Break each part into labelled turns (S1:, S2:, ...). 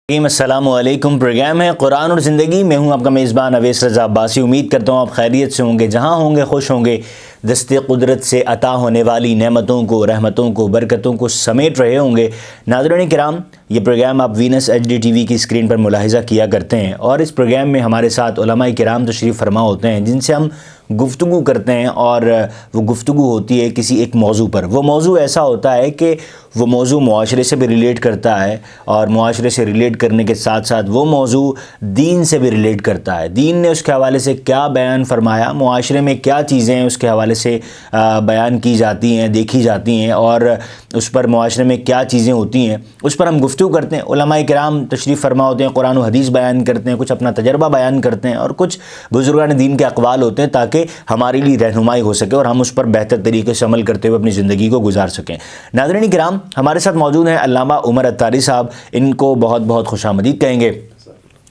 S1: السلام علیکم۔ پروگرام ہے قرآن اور زندگی، میں ہوں آپ کا میزبان اویس رضا عباسی۔ امید کرتا ہوں آپ خیریت سے ہوں گے، جہاں ہوں گے خوش ہوں گے، دست قدرت سے عطا ہونے والی نعمتوں کو، رحمتوں کو، برکتوں کو سمیٹ رہے ہوں گے۔ ناظرین کرام، یہ پروگرام آپ Venus H D T V کی اسکرین پر ملاحظہ کیا کرتے ہیں، اور اس پروگرام میں ہمارے ساتھ علماء کرام تشریف فرما ہوتے ہیں، جن سے ہم گفتگو کرتے ہیں، اور وہ گفتگو ہوتی ہے کسی ایک موضوع پر۔ وہ موضوع ایسا ہوتا ہے کہ وہ موضوع معاشرے سے بھی ریلیٹ کرتا ہے، اور معاشرے سے ریلیٹ کرنے کے ساتھ ساتھ وہ موضوع دین سے بھی ریلیٹ کرتا ہے۔ دین نے اس کے حوالے سے کیا بیان فرمایا، معاشرے میں کیا چیزیں اس کے حوالے سے بیان کی جاتی ہیں، دیکھی جاتی ہیں، اور اس پر معاشرے میں کیا چیزیں ہوتی ہیں، اس پر ہم گفتگو کرتے ہیں۔ علماء کرام تشریف فرما ہوتے ہیں، قرآن و حدیث بیان کرتے ہیں، کچھ اپنا تجربہ بیان کرتے ہیں، اور کچھ بزرگان دین کے اقوال ہوتے ہیں، تاکہ ہمارے لیے رہنمائی ہو سکے اور ہم اس پر بہتر طریقے سے عمل کرتے ہوئے اپنی زندگی کو گزار سکیں۔ ناظرین کرام، ہمارے ساتھ موجود ہیں علامہ عمر اتاری صاحب، ان کو بہت بہت خوش آمدید کہیں گے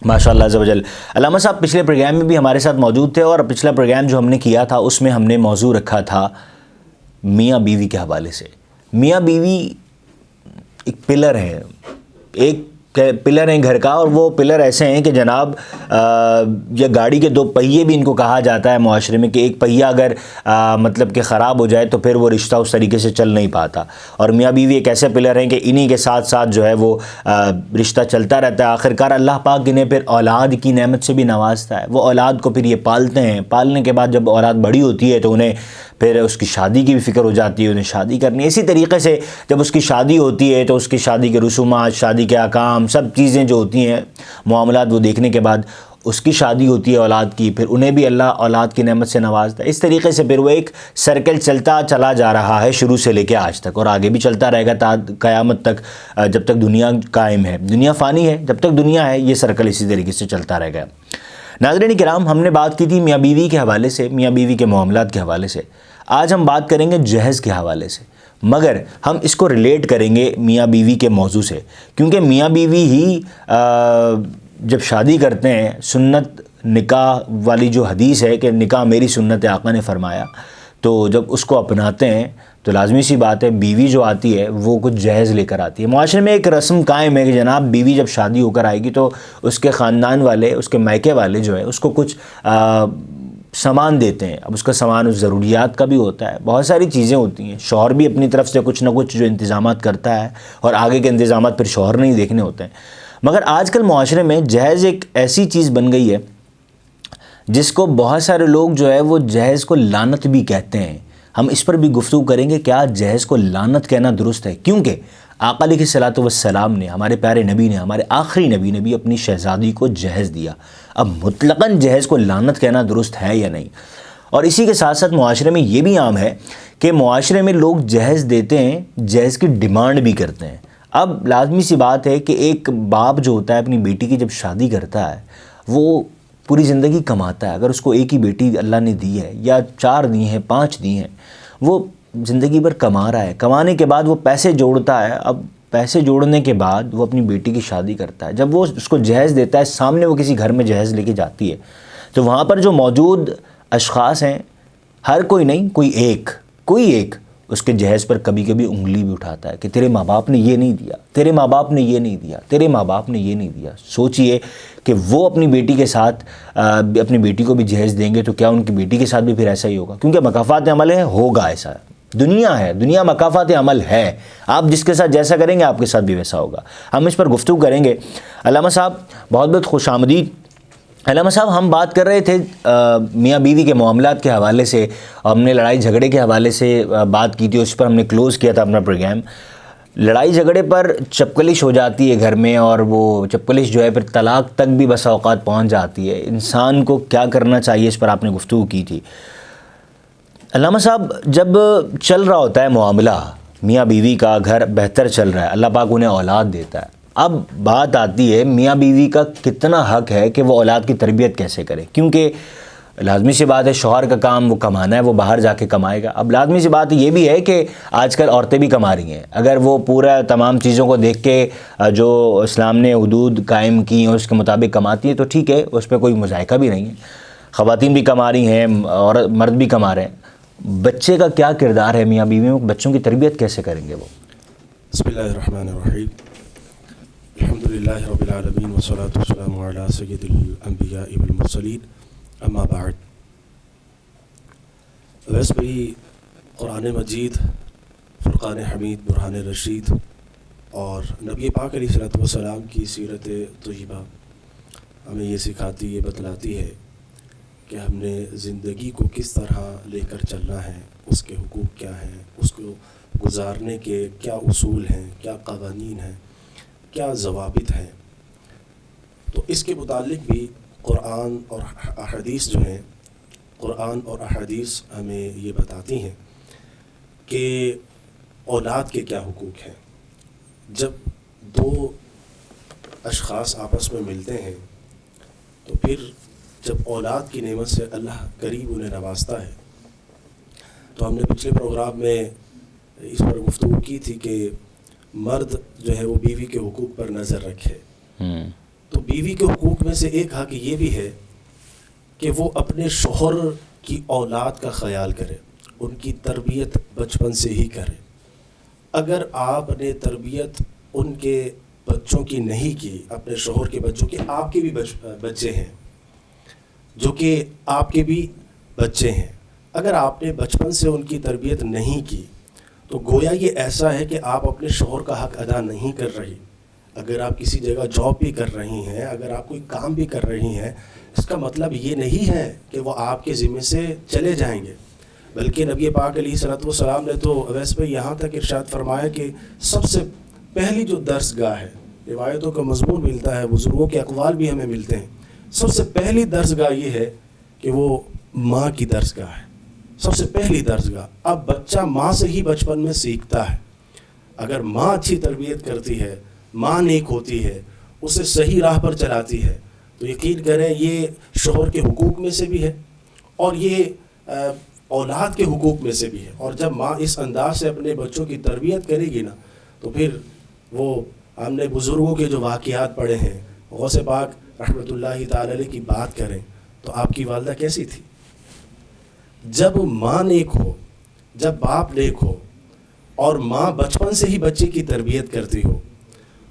S1: ماشاء اللہ عز و جل۔ علامہ صاحب پچھلے پروگرام میں بھی ہمارے ساتھ موجود تھے، اور پچھلا پروگرام جو ہم نے کیا تھا اس میں ہم نے موضوع رکھا تھا میاں بیوی کے حوالے سے۔ میاں بیوی ایک پلر ہے، ایک پلر ہیں گھر کا، اور وہ پلر ایسے ہیں کہ جناب یا گاڑی کے دو پہیے بھی ان کو کہا جاتا ہے معاشرے میں، کہ ایک پہیہ اگر مطلب کہ خراب ہو جائے تو پھر وہ رشتہ اس طریقے سے چل نہیں پاتا، اور میاں بیوی ایک ایسے پلر ہیں کہ انہی کے ساتھ ساتھ جو ہے وہ رشتہ چلتا رہتا ہے۔ آخرکار اللہ پاک انہیں پھر اولاد کی نعمت سے بھی نوازتا ہے، وہ اولاد کو پھر یہ پالتے ہیں، پالنے کے بعد جب اولاد بڑی ہوتی ہے تو انہیں پھر اس کی شادی کی بھی فکر ہو جاتی ہے، انہیں شادی کرنی ہے۔ اسی طریقے سے جب اس کی شادی ہوتی ہے تو اس کی شادی کے رسومات، شادی کے احکام، سب چیزیں جو ہوتی ہیں، معاملات، وہ دیکھنے کے بعد اس کی شادی ہوتی ہے اولاد کی، پھر انہیں بھی اللہ اولاد کی نعمت سے نوازتا ہے۔ اس طریقے سے پھر وہ ایک سرکل چلتا چلا جا رہا ہے شروع سے لے کے آج تک، اور آگے بھی چلتا رہے گا تا قیامت تک، جب تک دنیا قائم ہے۔ دنیا فانی ہے، جب تک دنیا ہے یہ سرکل اسی طریقے سے چلتا رہے گا۔ ناظرین کرام، ہم نے بات کی تھی میاں بیوی کے حوالے سے، میاں بیوی کے معاملات کے حوالے سے۔ آج ہم بات کریں گے جہیز کے حوالے سے، مگر ہم اس کو ریلیٹ کریں گے میاں بیوی کے موضوع سے، کیونکہ میاں بیوی ہی جب شادی کرتے ہیں، سنت نکاح والی جو حدیث ہے کہ نکاح میری سنت ہے، آقا نے فرمایا، تو جب اس کو اپناتے ہیں تو لازمی سی بات ہے بیوی جو آتی ہے وہ کچھ جہیز لے کر آتی ہے۔ معاشرے میں ایک رسم قائم ہے کہ جناب بیوی جب شادی ہو کر آئے گی تو اس کے خاندان والے، اس کے میکے والے جو ہے اس کو کچھ سامان دیتے ہیں۔ اب اس کا سامان اس ضروریات کا بھی ہوتا ہے، بہت ساری چیزیں ہوتی ہیں، شوہر بھی اپنی طرف سے کچھ نہ کچھ جو انتظامات کرتا ہے، اور آگے کے انتظامات پھر شوہر نہیں دیکھنے ہوتے ہیں۔ مگر آج کل معاشرے میں جہیز ایک ایسی چیز بن گئی ہے جس کو بہت سارے لوگ جو ہے وہ جہیز کو لعنت بھی کہتے ہیں۔ ہم اس پر بھی گفتگو کریں گے، کیا جہیز کو لعنت کہنا درست ہے؟ کیونکہ آقا علیہ الصلوۃ والسلام نے، ہمارے پیارے نبی نے، ہمارے آخری نبی نے بھی اپنی شہزادی کو جہیز دیا۔ اب مطلقاً جہیز کو لعنت کہنا درست ہے یا نہیں؟ اور اسی کے ساتھ ساتھ معاشرے میں یہ بھی عام ہے کہ معاشرے میں لوگ جہیز دیتے ہیں، جہیز کی ڈیمانڈ بھی کرتے ہیں۔ اب لازمی سی بات ہے کہ ایک باپ جو ہوتا ہے اپنی بیٹی کی جب شادی کرتا ہے، وہ پوری زندگی کماتا ہے۔ اگر اس کو ایک ہی بیٹی اللہ نے دی ہے، یا 4 دی ہیں، 5 دی ہیں، وہ زندگی بھر کما رہا ہے، کمانے کے بعد وہ پیسے جوڑتا ہے۔ اب پیسے جوڑنے کے بعد وہ اپنی بیٹی کی شادی کرتا ہے، جب وہ اس کو جہیز دیتا ہے، سامنے وہ کسی گھر میں جہیز لے کے جاتی ہے، تو وہاں پر جو موجود اشخاص ہیں، ہر کوئی نہیں، کوئی ایک اس کے جہیز پر کبھی کبھی انگلی بھی اٹھاتا ہے کہ تیرے ماں باپ نے یہ نہیں دیا، تیرے ماں باپ نے یہ نہیں دیا، تیرے ماں باپ نے یہ نہیں دیا۔ سوچئے کہ وہ اپنی بیٹی کے ساتھ اپنی بیٹی کو بھی جہیز دیں گے تو کیا ان کی بیٹی کے ساتھ بھی پھر ایسا ہی ہوگا؟ کیونکہ مکافات عمل ہے، ہوگا ایسا۔ دنیا ہے، دنیا مکافات عمل ہے، آپ جس کے ساتھ جیسا کریں گے آپ کے ساتھ بھی ویسا ہوگا۔ ہم اس پر گفتگو کریں گے۔ علامہ صاحب بہت بہت خوش آمدید۔ علامہ صاحب، ہم بات کر رہے تھے میاں بیوی کے معاملات کے حوالے سے، ہم نے لڑائی جھگڑے کے حوالے سے بات کی تھی، اس پر ہم نے کلوز کیا تھا اپنا پروگرام۔ لڑائی جھگڑے پر چپکلش ہو جاتی ہے گھر میں، اور وہ چپکلش جو ہے پھر طلاق تک بھی بسا اوقات پہنچ جاتی ہے۔ انسان کو کیا کرنا چاہیے، اس پر آپ نے گفتگو کی تھی۔ علامہ صاحب، جب چل رہا ہوتا ہے معاملہ، میاں بیوی کا گھر بہتر چل رہا ہے، اللہ پاک انہیں اولاد دیتا ہے، اب بات آتی ہے میاں بیوی کا کتنا حق ہے کہ وہ اولاد کی تربیت کیسے کرے؟ کیونکہ لازمی سی بات ہے شوہر کا کام وہ کمانا ہے، وہ باہر جا کے کمائے گا۔ اب لازمی سی بات یہ بھی ہے کہ آج کل عورتیں بھی کما رہی ہیں، اگر وہ پورا تمام چیزوں کو دیکھ کے جو اسلام نے حدود قائم کی ہیں اس کے مطابق کماتی ہیں تو ٹھیک ہے، اس پہ کوئی مذائقہ بھی نہیں ہے۔ خواتین بھی کما رہی ہیں اور مرد بھی کما رہے ہیں۔ بچے کا کیا کردار ہے میاں بیوی میں؟ بچوں کی تربیت کیسے کریں گے وہ؟
S2: بسم اللہ الرحمن الرحیم۔ الحمدللہ رب العالمین والصلاة والسلام علی سید الانبیاء والمرسلین اما بعد. ویسے بھائی قرآن مجید، فرقان حمید، برہان رشید اور نبی پاک علیہ الصلوۃ والسلام کی سیرت طیبہ ہمیں یہ سکھاتی، یہ بتلاتی ہے کہ ہم نے زندگی کو کس طرح لے کر چلنا ہے، اس کے حقوق کیا ہیں، اس کو گزارنے کے کیا اصول ہیں، کیا قوانین ہیں، کیا ضوابط ہیں. تو اس کے متعلق بھی قرآن اور احادیث جو ہیں، قرآن اور احادیث ہمیں یہ بتاتی ہیں کہ اولاد کے کیا حقوق ہیں. جب دو اشخاص آپس میں ملتے ہیں تو پھر جب اولاد کی نعمت سے اللہ قریب انہیں نوازتا ہے، تو ہم نے پچھلے پروگرام میں اس پر گفتگو کی تھی کہ مرد جو ہے وہ بیوی کے حقوق پر نظر رکھے. تو بیوی کے حقوق میں سے ایک حق یہ بھی ہے کہ وہ اپنے شوہر کی اولاد کا خیال کرے، ان کی تربیت بچپن سے ہی کرے. اگر آپ نے تربیت ان کے بچوں کی نہیں کی، اپنے شوہر کے بچوں کی، آپ کے بھی بچے ہیں جو کہ آپ کے بھی بچے ہیں، اگر آپ نے بچپن سے ان کی تربیت نہیں کی تو گویا یہ ایسا ہے کہ آپ اپنے شوہر کا حق ادا نہیں کر رہی. اگر آپ کسی جگہ جاب بھی کر رہی ہیں، اگر آپ کوئی کام بھی کر رہی ہیں، اس کا مطلب یہ نہیں ہے کہ وہ آپ کے ذمے سے چلے جائیں گے، بلکہ نبی پاک علیہ الصلوۃ والسلام نے تو ویسے پہ یہاں تک ارشاد فرمایا کہ سب سے پہلی جو درس گاہ ہے، روایتوں کا مضمون ملتا ہے، بزرگوں کے اقوال بھی ہمیں ملتے ہیں، سب سے پہلی درس گاہ یہ ہے کہ وہ ماں کی درس گاہ ہے، سب سے پہلی درس گاہ. اب بچہ ماں سے ہی بچپن میں سیکھتا ہے. اگر ماں اچھی تربیت کرتی ہے، ماں نیک ہوتی ہے، اسے صحیح راہ پر چلاتی ہے، تو یقین کریں یہ شوہر کے حقوق میں سے بھی ہے اور یہ اولاد کے حقوق میں سے بھی ہے. اور جب ماں اس انداز سے اپنے بچوں کی تربیت کرے گی نا، تو پھر وہ ہم نے بزرگوں کے جو واقعات پڑھے ہیں، غوث پاک رحمۃ اللہ تعالی علیہ کی بات کریں تو آپ کی والدہ کیسی تھی. جب ماں نیک ہو، جب باپ نیک ہو اور ماں بچپن سے ہی بچے کی تربیت کرتی ہو،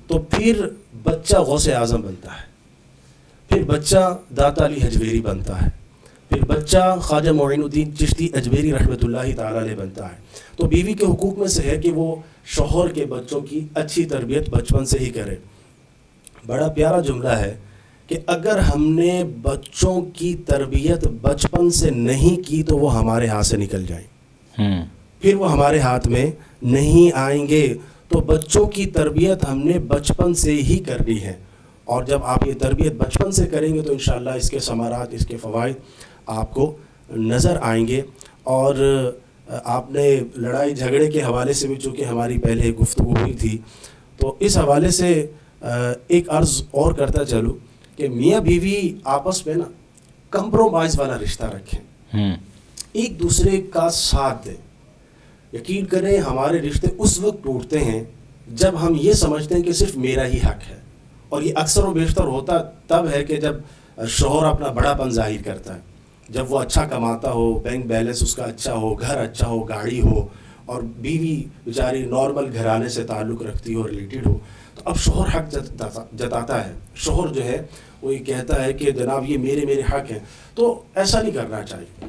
S2: تو پھر بچہ غوث اعظم بنتا ہے، پھر بچہ داتا علی حجویری بنتا ہے، پھر بچہ خواجہ معین الدین چشتی اجمیری رحمۃ اللہ تعالی علیہ بنتا ہے. تو بیوی کے حقوق میں سے ہے کہ وہ شوہر کے بچوں کی اچھی تربیت بچپن سے ہی کرے. بڑا پیارا جملہ ہے کہ اگر ہم نے بچوں کی تربیت بچپن سے نہیں کی تو وہ ہمارے ہاتھ سے نکل جائیں، پھر وہ ہمارے ہاتھ میں نہیں آئیں گے. تو بچوں کی تربیت ہم نے بچپن سے ہی کرنی ہے، اور جب آپ یہ تربیت بچپن سے کریں گے تو انشاءاللہ اس کے ثمرات، اس کے فوائد آپ کو نظر آئیں گے. اور آپ نے لڑائی جھگڑے کے حوالے سے بھی چونکہ ہماری پہلے گفتگو ہوئی تھی، تو اس حوالے سے ایک عرض اور کرتا چلوں کہ میاں بیوی آپس میں نا کمپرومائز والا رشتہ رکھیں، ایک دوسرے کا ساتھ دیں. یقین کریں ہمارے رشتے اس وقت ٹوٹتے ہیں جب ہم یہ سمجھتے ہیں کہ صرف میرا ہی حق ہے، اور یہ اکثر و بیشتر ہوتا تب ہے کہ جب شوہر اپنا بڑا پن ظاہر کرتا ہے، جب وہ اچھا کماتا ہو، بینک بیلنس اس کا اچھا ہو، گھر اچھا ہو، گاڑی ہو، اور بیوی بیچاری نارمل گھرانے سے تعلق رکھتی ہو، ریلیٹڈ ہو. تو اب شوہر حق جتاتا ہے، شوہر جو ہے وہ یہ کہتا ہے کہ جناب یہ میرے حق ہیں. تو ایسا نہیں کرنا چاہیے،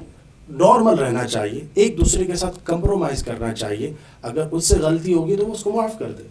S2: نارمل رہنا چاہیے، ایک دوسرے کے ساتھ کمپرومائز کرنا چاہیے. اگر اس سے غلطی ہوگی تو وہ اس کو معاف کر دے،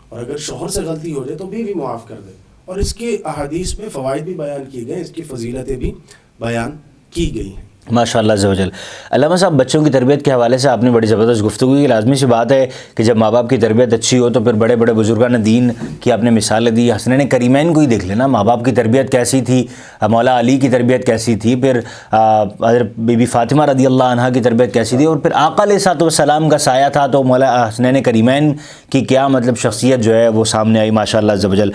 S2: اور اگر شوہر سے غلطی ہو جائے تو بیوی معاف کر دے. اور اس کے احادیث میں فوائد بھی بیان کیے گئے، اس کی فضیلتیں بھی بیان کی گئی ہیں.
S1: ماشاء اللہ عز و جل. علامہ صاحب، بچوں کی تربیت کے حوالے سے آپ نے بڑی زبردست گفتگو کی. لازمی سی بات ہے کہ جب ماں باپ کی تربیت اچھی ہو تو پھر بڑے بڑے بزرگان دین کی آپ نے مثالیں دی. حسنین کریمین کو ہی دیکھ لینا، ماں باپ کی تربیت کیسی تھی، مولا علی کی تربیت کیسی تھی، پھر حضرت بی بی فاطمہ رضی اللہ عنہا کی تربیت کیسی تھی، اور پھر آقا علیہ الصلوۃ والسلام کا سایہ تھا تو مولا حسنین کریمین کی کیا مطلب شخصیت جو ہے وہ سامنے آئی ماشاء اللہ عز و جل.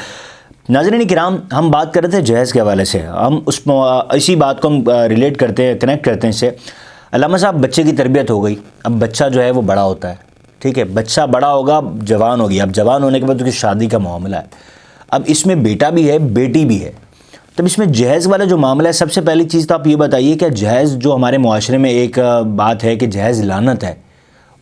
S1: ناظرین کرام، ہم بات کر رہے تھے جہیز کے حوالے سے، ہم اسی بات کو ہم ریلیٹ کرتے ہیں، کنیکٹ کرتے ہیں اس سے. علامہ صاحب، بچے کی تربیت ہو گئی، اب بچہ جو ہے وہ بڑا ہوتا ہے، ٹھیک ہے، بچہ بڑا ہوگا، جوان ہوگی، اب جوان ہونے کے بعد اس کی شادی کا معاملہ ہے. اب اس میں بیٹا بھی ہے، بیٹی بھی ہے. تب اس میں جہیز والا جو معاملہ ہے، سب سے پہلی چیز تو آپ یہ بتائیے کہ جہیز جو ہمارے معاشرے میں ایک بات ہے کہ جہیز لعنت ہے،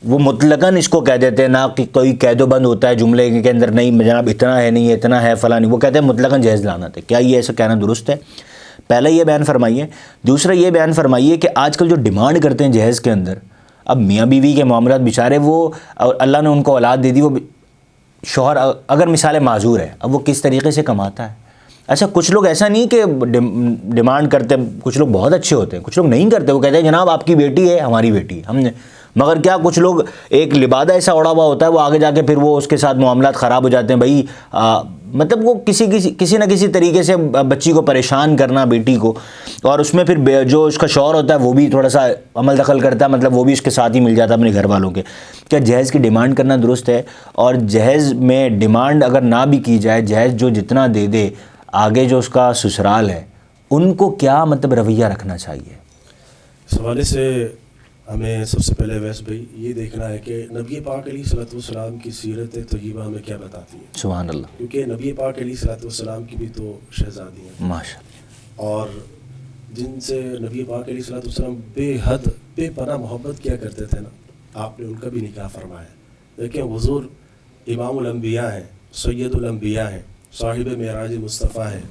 S1: وہ مطلقاً اس کو کہہ دیتے ہیں، نہ کہ کوئی قید و بند ہوتا ہے جملے کے اندر، نہیں جناب اتنا ہے، نہیں اتنا ہے فلاں نہیں، وہ کہتے ہیں مطلقاً جہیز لعنت ہے. کیا یہ ایسا کہنا درست ہے؟ پہلا یہ بیان فرمائیے. دوسرا یہ بیان فرمائیے کہ آج کل جو ڈیمانڈ کرتے ہیں جہیز کے اندر، اب میاں بیوی کے معاملات بیچارے، وہ اللہ نے ان کو اولاد دے دی، وہ شوہر اگر مثال معذور ہے، اب وہ کس طریقے سے کماتا ہے. اچھا کچھ لوگ ایسا نہیں کہ ڈیمانڈ کرتے، کچھ لوگ بہت اچھے ہوتے ہیں، کچھ لوگ نہیں کرتے، وہ کہتے ہیں جناب آپ کی بیٹی ہے ہماری بیٹی ہم نے، مگر کیا کچھ لوگ ایک لبادہ ایسا اڑا ہوا ہوتا ہے، وہ آگے جا کے پھر وہ اس کے ساتھ معاملات خراب ہو جاتے ہیں. بھائی مطلب وہ کسی نہ کسی طریقے سے بچی کو پریشان کرنا، بیٹی کو، اور اس میں پھر جو اس کا شوہر ہوتا ہے وہ بھی تھوڑا سا عمل دخل کرتا ہے، مطلب وہ بھی اس کے ساتھ ہی مل جاتا ہے اپنے گھر والوں کے. کیا جہیز کی ڈیمانڈ کرنا درست ہے؟ اور جہیز میں ڈیمانڈ اگر نہ بھی کی جائے، جہیز جو جتنا دے دے، آگے جو اس کا سسرال ہے ان کو کیا مطلب رویہ رکھنا چاہیے؟
S2: اس حوالے سے ہمیں سب سے پہلے ویس بھائی یہ دیکھنا ہے کہ نبی پاک علیہ الصلوۃ والسلام کی سیرت طیبہ ہمیں کیا بتاتی ہے.
S1: سبحان اللہ.
S2: کیونکہ نبی پاک علیہ الصلوۃ والسلام کی بھی تو شہزادی ہیں
S1: ماشاء اللہ،
S2: اور جن سے نبی پاک علیہ الصلوۃ والسلام بے حد بے پناہ محبت کیا کرتے تھے نا، آپ نے ان کا بھی نکاح فرمایا. دیکھیں حضور امام الانبیاء ہیں، سید الانبیاء ہیں، صاحب معراج مصطفیٰ ہیں.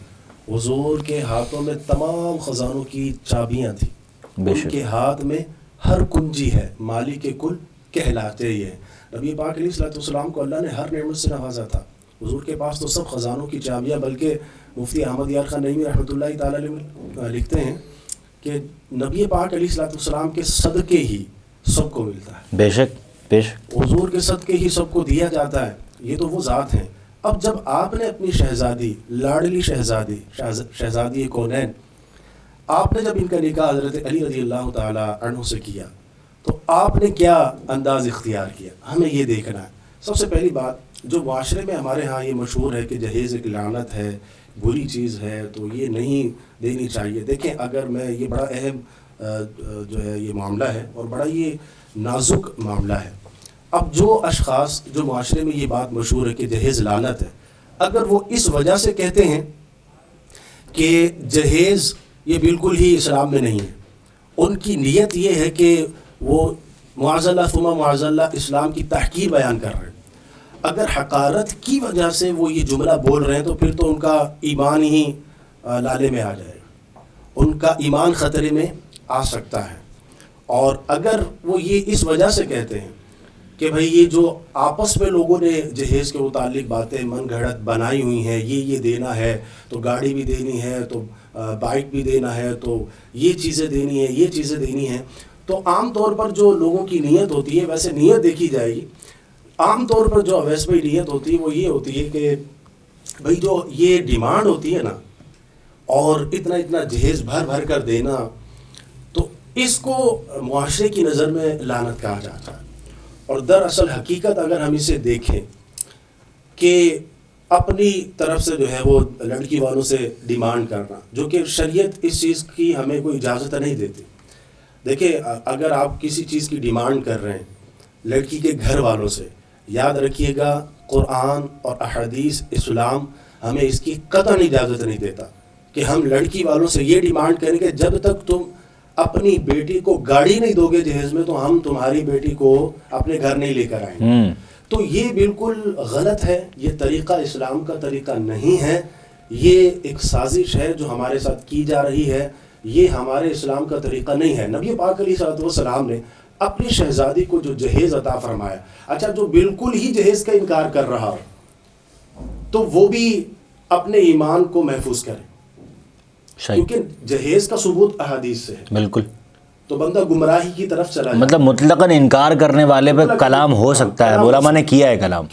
S2: حضور کے ہاتھوں میں تمام خزانوں کی چابیاں تھیں، ان کے ہاتھ میں ہر کنجی ہے، مالک کل کہلاتے ہی ہیں. نبی پاک علیہ الصلوۃ والسلام کو اللہ نے ہر نعمت سے نوازا تھا. حضور کے پاس تو سب خزانوں کی چابیاں، بلکہ مفتی احمد یار خان نعیمی رحمۃ اللہ تعالی علیہ لکھتے ہیں کہ نبی پاک علیہ الصلوۃ والسلام کے صدقے ہی سب کو ملتا ہے.
S1: بے شک بے شک،
S2: حضور کے صدقے ہی سب کو دیا جاتا ہے. یہ تو وہ ذات ہیں. اب جب آپ نے اپنی شہزادی، لاڈلی شہزادی، شہزادی کونین، آپ نے جب ان کا نکاح حضرت علی رضی اللہ تعالی عنہ سے کیا تو آپ نے کیا انداز اختیار کیا، ہمیں یہ دیکھنا ہے. سب سے پہلی بات جو معاشرے میں ہمارے ہاں یہ مشہور ہے کہ جہیز ایک لعنت ہے، بری چیز ہے، تو یہ نہیں دینی چاہیے. دیکھیں اگر میں یہ بڑا اہم جو ہے یہ معاملہ ہے اور بڑا یہ نازک معاملہ ہے. اب جو اشخاص جو معاشرے میں یہ بات مشہور ہے کہ جہیز لعنت ہے، اگر وہ اس وجہ سے کہتے ہیں کہ جہیز یہ بالکل ہی اسلام میں نہیں ہے، ان کی نیت یہ ہے کہ وہ معاذ اللہ ثم معاذ اللہ اسلام کی تحقیر بیان کر رہے ہیں، اگر حقارت کی وجہ سے وہ یہ جملہ بول رہے ہیں تو پھر تو ان کا ایمان ہی لالے میں آ جائے گا، ان کا ایمان خطرے میں آ سکتا ہے. اور اگر وہ یہ اس وجہ سے کہتے ہیں کہ بھئی یہ جو آپس میں لوگوں نے جہیز کے متعلق باتیں من گھڑت بنائی ہوئی ہیں، یہ دینا ہے تو گاڑی بھی دینی ہے، تو بائک بھی دینا ہے، تو یہ چیزیں دینی ہے، یہ چیزیں دینی ہیں، تو عام طور پر جو لوگوں کی نیت ہوتی ہے، ویسے نیت دیکھی جائے گی، عام طور پر جو اویس بھائی نیت ہوتی ہے وہ یہ ہوتی ہے کہ بھئی جو یہ ڈیمانڈ ہوتی ہے نا، اور اتنا اتنا جہیز بھر بھر کر دینا، تو اس کو معاشرے کی نظر میں لعنت کہا جاتا ہے. اور دراصل حقیقت اگر ہم اسے دیکھیں کہ اپنی طرف سے جو ہے وہ لڑکی والوں سے ڈیمانڈ کرنا، جو کہ شریعت اس چیز کی ہمیں کوئی اجازت نہیں دیتی. دیکھیں اگر آپ کسی چیز کی ڈیمانڈ کر رہے ہیں لڑکی کے گھر والوں سے، یاد رکھیے گا قرآن اور احادیث اسلام ہمیں اس کی قطعاً اجازت نہیں دیتا کہ ہم لڑکی والوں سے یہ ڈیمانڈ کریں کہ جب تک تم اپنی بیٹی کو گاڑی نہیں دو گے جہیز میں تو ہم تمہاری بیٹی کو اپنے گھر نہیں لے کر آئیں گے. تو یہ بالکل غلط ہے، یہ طریقہ اسلام کا طریقہ نہیں ہے، یہ ایک سازش ہے جو ہمارے ساتھ کی جا رہی ہے، یہ ہمارے اسلام کا طریقہ نہیں ہے. نبی پاک علیہ الصلوۃ والسلام نے اپنی شہزادی کو جو جہیز عطا فرمایا، اچھا جو بالکل ہی جہیز کا انکار کر رہا ہو تو وہ بھی اپنے ایمان کو محفوظ کرے، کیونکہ جہیز کا ثبوت احادیث سے ہے.
S1: بالکل.
S2: تو بندہ گمراہی کی طرف چلا جائے.
S1: مطلب مطلقاً انکار کرنے والے پہ کلام ہو سکتا ہے، علماء نے کیا ہے کلام.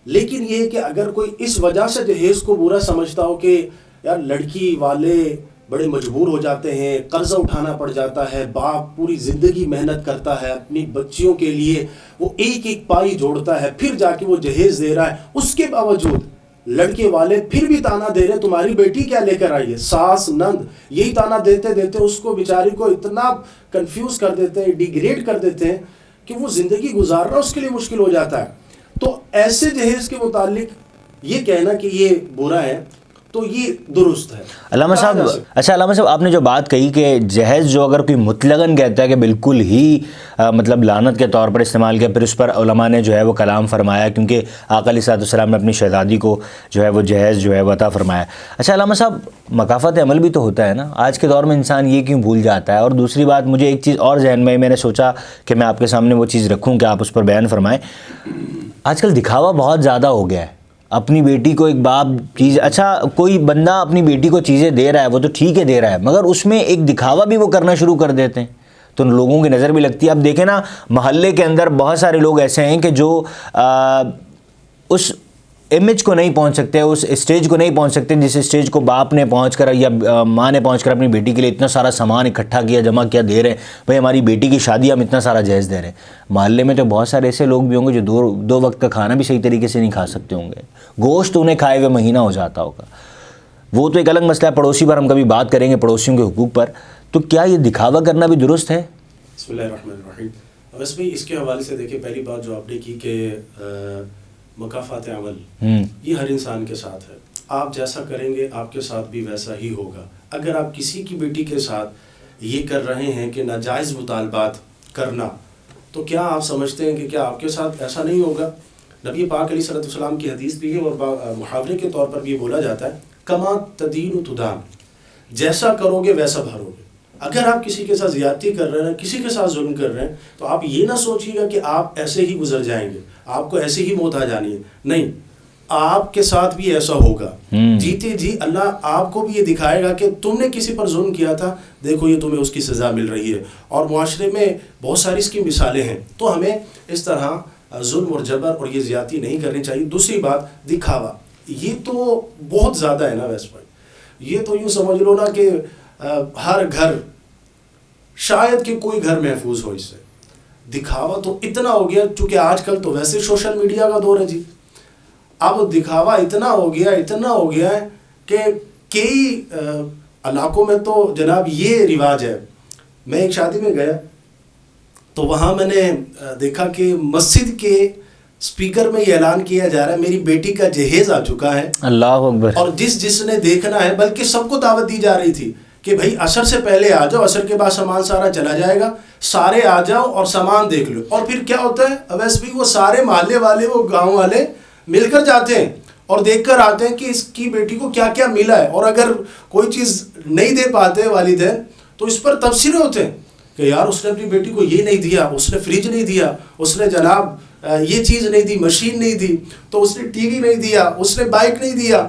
S2: لیکن یہ کہ اگر کوئی اس وجہ سے جہیز کو برا سمجھتا ہو کہ یار لڑکی والے بڑے مجبور ہو جاتے ہیں، قرضہ اٹھانا پڑ جاتا ہے، باپ پوری زندگی محنت کرتا ہے اپنی بچیوں کے لیے، وہ ایک ایک پائی جوڑتا ہے، پھر جا کے وہ جہیز دے رہا ہے، اس کے باوجود لڑکے والے پھر بھی تانا دے رہے تمہاری بیٹی کیا لے کر آئی ہے، ساس نند یہی تانا دیتے دیتے اس کو بیچاری کو اتنا کنفیوز کر دیتے ہیں، ڈیگریڈ کر دیتے ہیں کہ وہ زندگی گزارنا اس کے لیے مشکل ہو جاتا ہے. تو ایسے جہیز کے متعلق یہ کہنا کہ یہ برا ہے، تو یہ درست ہے.
S1: علامہ صاحب، اچھا علامہ صاحب، آپ نے جو بات کہی کہ جہیز جو اگر کوئی مطلقاً کہتا ہے کہ بالکل ہی مطلب لعنت کے طور پر استعمال کیا، پھر اس پر علماء نے جو ہے وہ کلام فرمایا، کیونکہ آقا علیہ الصلوۃ والسلام نے اپنی شہزادی کو جو ہے وہ جہیز جو ہے وہ عطا فرمایا. اچھا علامہ صاحب، مکافات عمل بھی تو ہوتا ہے نا، آج کے دور میں انسان یہ کیوں بھول جاتا ہے؟ اور دوسری بات، مجھے ایک چیز اور ذہن میں نے سوچا کہ میں آپ کے سامنے وہ چیز رکھوں کہ آپ اس پر بیان فرمائیں. آج کل دکھاوا بہت زیادہ ہو گیا ہے. اپنی بیٹی کو ایک باپ چیز، اچھا کوئی بندہ اپنی بیٹی کو چیزیں دے رہا ہے، وہ تو ٹھیک ہے دے رہا ہے، مگر اس میں ایک دکھاوا بھی وہ کرنا شروع کر دیتے ہیں تو لوگوں کی نظر بھی لگتی ہے. اب دیکھیں نا، محلے کے اندر بہت سارے لوگ ایسے ہیں کہ جو اس امیج کو نہیں پہنچ سکتے، اس اسٹیج کو نہیں پہنچ سکتے جس اسٹیج کو باپ نے پہنچ کر یا ماں نے پہنچ کر اپنی بیٹی کے لیے اتنا سارا سامان اکٹھا کیا، جمع کیا، دے رہے ہیں. بھائی ہماری بیٹی کی شادی ہم اتنا سارا جہیز دے رہے ہیں. محلے میں تو بہت سارے ایسے لوگ بھی ہوں گے جو دو وقت کا کھانا بھی صحیح طریقے سے نہیں کھا سکتے ہوں گے، گوشت انہیں کھائے ہوئے مہینہ ہو جاتا ہوگا. وہ تو ایک الگ مسئلہ ہے، پڑوسی پر ہم کبھی بات کریں گے، پڑوسیوں کے حقوق پر. تو کیا یہ دکھاوا کرنا بھی درست ہے؟
S2: بسم اللہ الرحمن الرحیم. بس بھائی اس کے حوالے سے دیکھیں، پہلی بات جو آپ نے کی کہ مکافات عمل یہ ہر انسان کے ساتھ ہے. آپ جیسا کریں گے آپ کے ساتھ بھی ویسا ہی ہوگا. اگر آپ کسی کی بیٹی کے ساتھ یہ کر رہے ہیں کہ ناجائز مطالبات کرنا، تو کیا آپ سمجھتے ہیں کہ کیا آپ کے ساتھ ایسا نہیں ہوگا؟ نبی پاک علیہ الصلوۃ والسلام کی حدیث بھی ہے اور محاورے کے طور پر بھی بولا جاتا ہے، کما تدین تدان، جیسا کرو گے ویسا بھرو گے. اگر آپ کسی کے ساتھ زیادتی کر رہے ہیں، کسی کے ساتھ ظلم کر رہے ہیں، تو آپ یہ نہ سوچیے گا کہ آپ ایسے ہی گزر جائیں گے، آپ کو ایسے ہی موت آ جانی ہے. نہیں، آپ کے ساتھ بھی ایسا ہوگا. جیتے جی اللہ آپ کو بھی یہ دکھائے گا کہ تم نے کسی پر ظلم کیا تھا، دیکھو یہ تمہیں اس کی سزا مل رہی ہے. اور معاشرے میں بہت ساری اس کی مثالیں ہیں. تو ہمیں اس طرح ظلم اور جبر اور یہ زیادتی نہیں کرنی چاہیے. دوسری بات، دکھاوا یہ تو بہت زیادہ ہے نا ویس بھائی. یہ تو یوں سمجھ لو نا کہ ہر گھر، شاید کہ کوئی گھر محفوظ ہو اس سے. دکھاوا تو اتنا ہو گیا، چونکہ آج کل تو ویسے سوشل میڈیا کا دور ہے جی. اب دکھاوا اتنا ہو گیا ہے کہ کئی علاقوں میں تو جناب یہ رواج ہے. میں ایک شادی میں گیا تو وہاں میں نے دیکھا کہ مسجد کے اسپیکر میں یہ اعلان کیا جا رہا ہے میری بیٹی کا جہیز آ چکا ہے. اللہ اکبر. اور جس نے دیکھنا ہے، بلکہ سب کو دعوت دی جا رہی تھی کہ بھائی عصر سے پہلے آ جاؤ، عصر کے بعد سامان سارا چلا جائے گا، سارے آ جاؤ اور سامان دیکھ لو. اور پھر کیا ہوتا ہے، اویس بھی وہ سارے محلے والے، وہ گاؤں والے مل کر جاتے ہیں اور دیکھ کر آتے ہیں کہ اس کی بیٹی کو کیا کیا ملا ہے. اور اگر کوئی چیز نہیں دے پاتے والدین تو اس پر تبصرے ہوتے ہیں کہ یار اس نے اپنی بیٹی کو یہ نہیں دیا، اس نے فریج نہیں دیا، اس نے جناب یہ چیز نہیں دی، مشین نہیں دی، تو اس نے ٹی وی نہیں دیا، اس نے بائک نہیں دیا.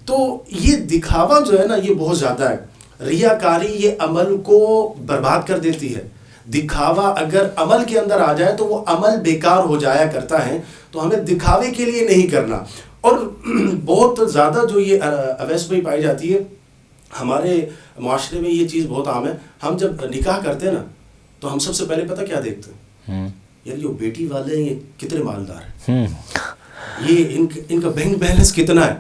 S2: تو یہ دکھاوا جو ہے نا یہ بہت زیادہ ہے. ریاکاری یہ عمل کو برباد کر دیتی ہے. دکھاوا اگر عمل کے اندر آ جائے تو وہ عمل بیکار ہو جایا کرتا ہے. تو ہمیں دکھاوے کے لیے نہیں کرنا. اور بہت زیادہ جو یہ اویس بھائی پائی جاتی ہے ہمارے معاشرے میں، یہ چیز بہت عام ہے. ہم جب نکاح کرتے ہیں نا تو ہم سب سے پہلے پتہ کیا دیکھتے ہیں، یار یہ بیٹی والے ہیں یہ کتنے مالدار ہیں، یہ ان کا بینک بیلنس کتنا ہے،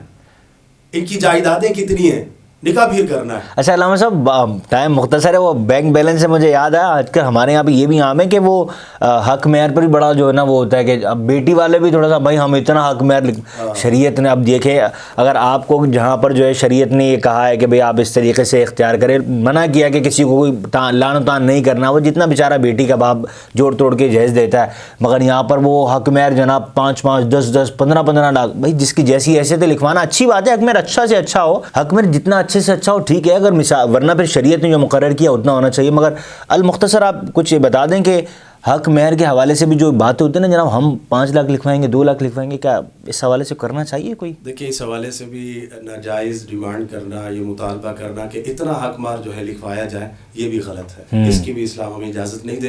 S2: ان کی جائیدادیں کتنی ہیں، نکاح پھر کرنا ہے. اچھا
S1: علامہ صاحب، ٹائم مختصر ہے، وہ بینک بیلنس سے مجھے یاد ہے آج کل ہمارے یہاں پہ یہ بھی عام ہے کہ وہ حق معیار پر بھی بڑا جو ہے نا وہ ہوتا ہے کہ اب بیٹی والے بھی تھوڑا سا بھائی ہم اتنا حق معیار شریعت نے. اب دیکھیں اگر آپ کو جہاں پر جو ہے شریعت نے یہ کہا ہے کہ بھئی آپ اس طریقے سے اختیار کریں، منع کیا کہ کسی کو کوئی لعن و طعن نہیں کرنا، وہ جتنا بیچارہ بیٹی کا باپ جوڑ توڑ کے جہیز دیتا ہے، مگر یہاں پر وہ حق معیار جناب 5-5 10-10 15-15 لاکھ. بھائی جس کی جیسی حیثیت ہے لکھوانا اچھی بات ہے، حق معیار اچھا سے اچھا ہو، حق معیار جتنا اچھے سے اچھا ہو ٹھیک ہے، اگر مثال ورنہ پھر شریعت نے جو مقرر کیا اتنا ہونا چاہیے. مگر المختصر آپ کچھ بتا دیں کہ حق مہر کے حوالے سے بھی جو باتیں ہوتی ہیں نا جناب، ہم 5 لاکھ لکھوائیں گے، 2 لاکھ لکھوائیں گے، کیا اس حوالے سے کرنا چاہیے کوئی؟
S2: دیکھیں اس حوالے سے بھی ناجائز ڈیمانڈ کرنا، یہ مطالبہ کرنا کہ اتنا حق مار جو ہے لکھوایا جائے، یہ بھی غلط ہے. اس کی بھی اسلام ہمیں اجازت نہیں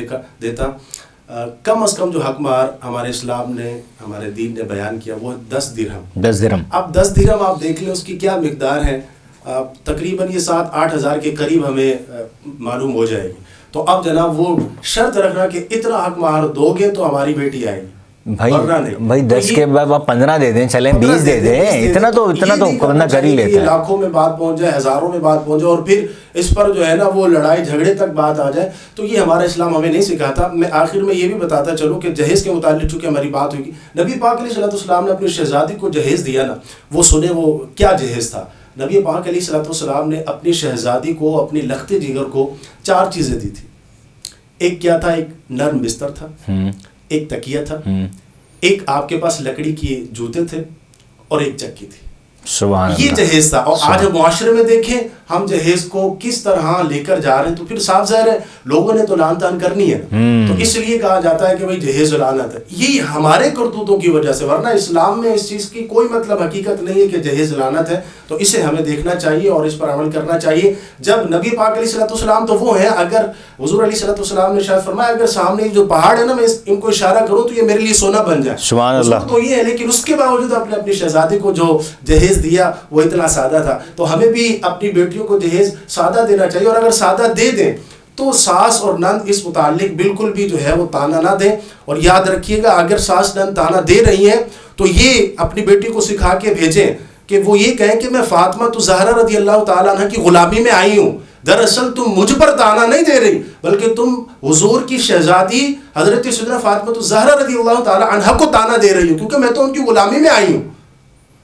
S2: دیتا. کم از کم جو حق مار ہمارے اسلام نے، ہمارے دین نے بیان کیا وہ 10 درہم. اب 10 درہم آپ دیکھ لیں اس کی کیا مقدار ہے، تقریباً یہ 7-8 ہزار کے قریب ہمیں معلوم ہو جائے گی. تو اب جناب وہ شرط رکھنا کہ اتنا حق مہر دو گے تو ہماری بیٹی آئے گی.
S1: بھائی 10 کے بعد آپ 15 دے دیں، چلیں 20 دے دیں، اتنا تو بندہ کر ہی لیتا ہے.
S2: لاکھوں میں بات پہنچ جائے، ہزاروں میں بات پہنچ جائے اور پھر اس پر جو ہے نا وہ لڑائی جھگڑے تک بات آ جائے، تو یہ ہمارا اسلام ہمیں نہیں سکھاتا. میں آخر میں یہ بھی بتاتا چلوں کہ جہیز کے متعلق چونکہ ہماری بات ہوگی، نبی پاک علیہ الصلوۃ والسلام نے اپنی شہزادی کو جہیز دیا نا، وہ سنے وہ کیا جہیز تھا. نبی پاک علیہ الصلوۃ والسلام نے اپنی شہزادی کو، اپنی لخت جگر کو 4 چیزیں دی تھی. ایک کیا تھا؟ ایک نرم بستر تھا، ایک تکیہ تھا، ایک آپ کے پاس لکڑی کی جوتے تھے، اور ایک چکی تھی.
S1: سبحان اللہ.
S2: یہ جہیز تھا. اور آج ہم معاشرے میں دیکھیں ہم جہیز کو کس طرح لے کر جا رہے ہیں، تو پھر صاف ظاہر ہے لوگوں نے تو لعن طعن کرنی ہے. تو اس لیے کہا جاتا ہے کہ بھائی جہیز لعنت ہے. یہ ہمارے کرتوتوں کی وجہ سے، ورنہ اسلام میں اس چیز کی کوئی مطلب حقیقت نہیں ہے کہ جہیز لعنت ہے. تو اسے ہمیں دیکھنا چاہیے اور اس پر عمل کرنا چاہیے. جب نبی پاک علیہ الصلوۃ والسلام تو وہ ہیں، اگر حضور علیہ الصلوۃ والسلام نے شاید فرمایا اگر سامنے جو پہاڑ ہے نا میں ان کو اشارہ کروں تو یہ میرے لیے سونا بن جائے.
S1: سبحان اللہ.
S2: تو یہ ہے، لیکن اس کے باوجود آپ نے اپنی شہزادی کو جو جہیز دیا وہ اتنا سادہ تھا. تو ہمیں بھی اپنی بیٹیوں کو جہیز سادہ دینا چاہیے، اور اگر سادہ دے دیں تو ساس اور نند اس متعلق بالکل بھی جو ہے وہ تانا نہ دیں. اور یاد رکھیے گا اگر ساس نند تانا دے رہی ہیں تو یہ اپنی بیٹی کو سکھا کے بھیجیں کہ وہ یہ کہیں کہ میں فاطمہ تو زہرا رضی اللہ تعالیٰ عنہ کی غلامی میں آئی ہوں. دراصل تم مجھ پر تانا نہیں دے رہی بلکہ تم حضور کی شہزادی حضرت سیدنا فاطمہ تو زہرا رضی اللہ تعالیٰ عنہ کو تانا دے رہی ہوں، کیونکہ میں تو ان کی غلامی میں آئی ہوں.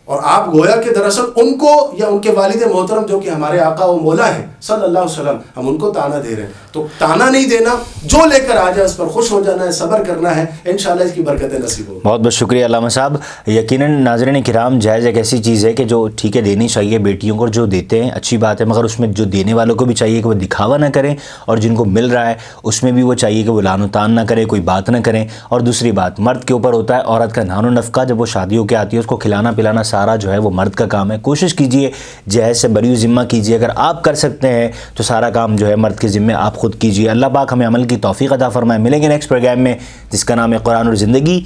S2: اور آپ گویا کہ دراصل ان کو یا ان کے والد محترم جو کہ ہمارے آقا و مولا ہیں صلی اللہ علیہ وسلم، ہم ان کو تانا دے رہے ہیں. تو تانا نہیں دینا، جو لے کر آ جائے اس پر خوش ہو جانا ہے، صبر کرنا ہے، انشاءاللہ اس کی برکتیں نصیب ہوں.
S1: بہت بہت شکریہ علامہ صاحب. یقیناً ناظرین کرام، جائز ایک ایسی چیز ہے کہ جو ٹھیک ہے دینی چاہیے بیٹیوں کو، جو دیتے ہیں اچھی بات ہے، مگر اس میں جو دینے والوں کو بھی چاہیے کہ وہ دکھاوا نہ کریں، اور جن کو مل رہا ہے اس میں بھی وہ چاہیے کہ وہ لعن و طعن نہ کریں، کوئی بات نہ کریں. اور دوسری بات، مرد کے اوپر ہوتا ہے عورت کا نان و نفقہ. جب وہ شادیوں کے آتی ہے اس کو کھلانا پلانا سارا جو ہے وہ مرد کا کام ہے. کوشش کیجئے جہیز سے بری ذمہ کیجئے، اگر آپ کر سکتے ہیں تو سارا کام جو ہے مرد کے ذمہ آپ خود کیجئے. اللہ پاک ہمیں عمل کی توفیق عطا فرمائے. ملیں گے نیکسٹ پروگرام میں جس کا نام ہے قرآن اور زندگی.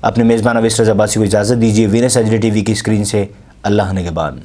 S1: اپنے میزبان اویس رضا عباسی کو اجازت دیجیے. Venus H D T V کی اسکرین سے اللہ نگہبان.